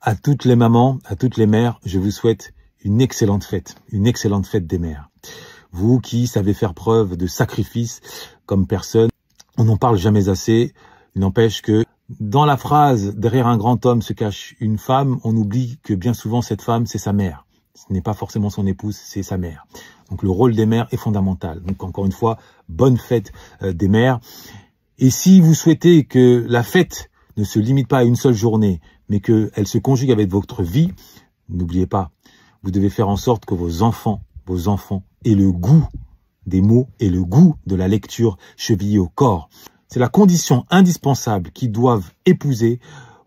À toutes les mamans, à toutes les mères, je vous souhaite une excellente fête des mères. Vous qui savez faire preuve de sacrifice comme personne, on n'en parle jamais assez. Il n'empêche que dans la phrase « derrière un grand homme se cache une femme », on oublie que bien souvent cette femme, c'est sa mère. Ce n'est pas forcément son épouse, c'est sa mère. Donc le rôle des mères est fondamental. Donc encore une fois, bonne fête des mères. Et si vous souhaitez que la fête ne se limite pas à une seule journée, mais qu'elle se conjugue avec votre vie, n'oubliez pas, vous devez faire en sorte que vos enfants aient le goût des mots et le goût de la lecture chevillée au corps. C'est la condition indispensable qu'ils doivent épouser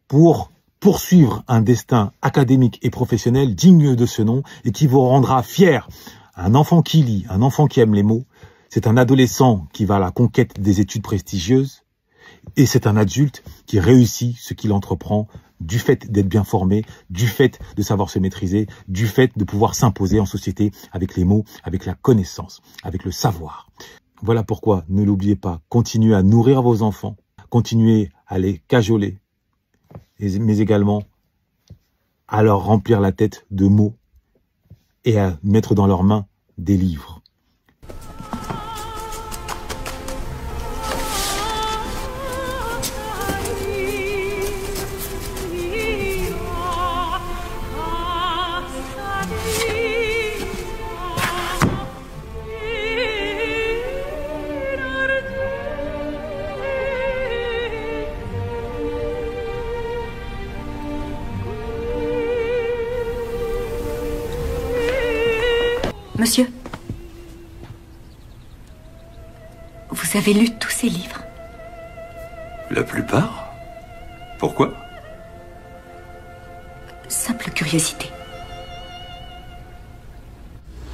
pour poursuivre un destin académique et professionnel digne de ce nom et qui vous rendra fier. Un enfant qui lit, un enfant qui aime les mots, c'est un adolescent qui va à la conquête des études prestigieuses et c'est un adulte qui réussit ce qu'il entreprend du fait d'être bien formé, du fait de savoir se maîtriser, du fait de pouvoir s'imposer en société avec les mots, avec la connaissance, avec le savoir. Voilà pourquoi, ne l'oubliez pas, continuez à nourrir vos enfants, continuez à les cajoler, mais également à leur remplir la tête de mots et à mettre dans leurs mains des livres. Monsieur, vous avez lu tous ces livres? La plupart? Pourquoi? Simple curiosité.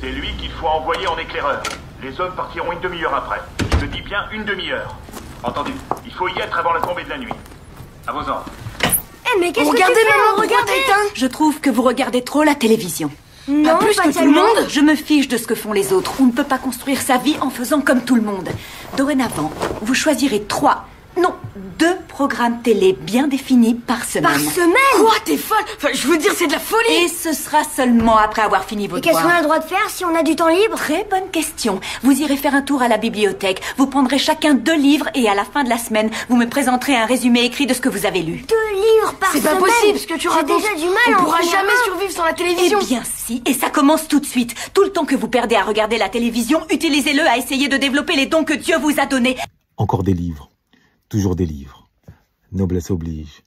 C'est lui qu'il faut envoyer en éclaireur. Les hommes partiront une demi-heure après. Je dis bien une demi-heure. Entendu? Il faut y être avant la tombée de la nuit. À vos ordres. Eh mais qu'est-ce que tu fais, maman, regardez! Je trouve que vous regardez trop la télévision. Non, pas plus pas que tout le tellement. monde. Je me fiche de ce que font les autres. On ne peut pas construire sa vie en faisant comme tout le monde. Dorénavant, vous choisirez 2 programmes télé bien définis par semaine. Par semaine? Quoi, t'es folle? Enfin, je veux dire, c'est de la folie! Et ce sera seulement après avoir fini vos Et qu'est-ce qu'on devoirs. a le droit de faire si on a du temps libre? Très bonne question. Vous irez faire un tour à la bibliothèque. Vous prendrez chacun 2 livres et à la fin de la semaine, vous me présenterez un résumé écrit de ce que vous avez lu. 2 livres par C'est semaine? pas possible, ce que tu racontes. J'ai déjà du mal à On en pourra finir jamais un. survivre sans la Eh télévision. bien si, et ça commence tout de suite. Tout le temps que vous perdez à regarder la télévision, utilisez-le à essayer de développer les dons que Dieu vous a donnés. Encore des livres, toujours des livres. Noblesse oblige.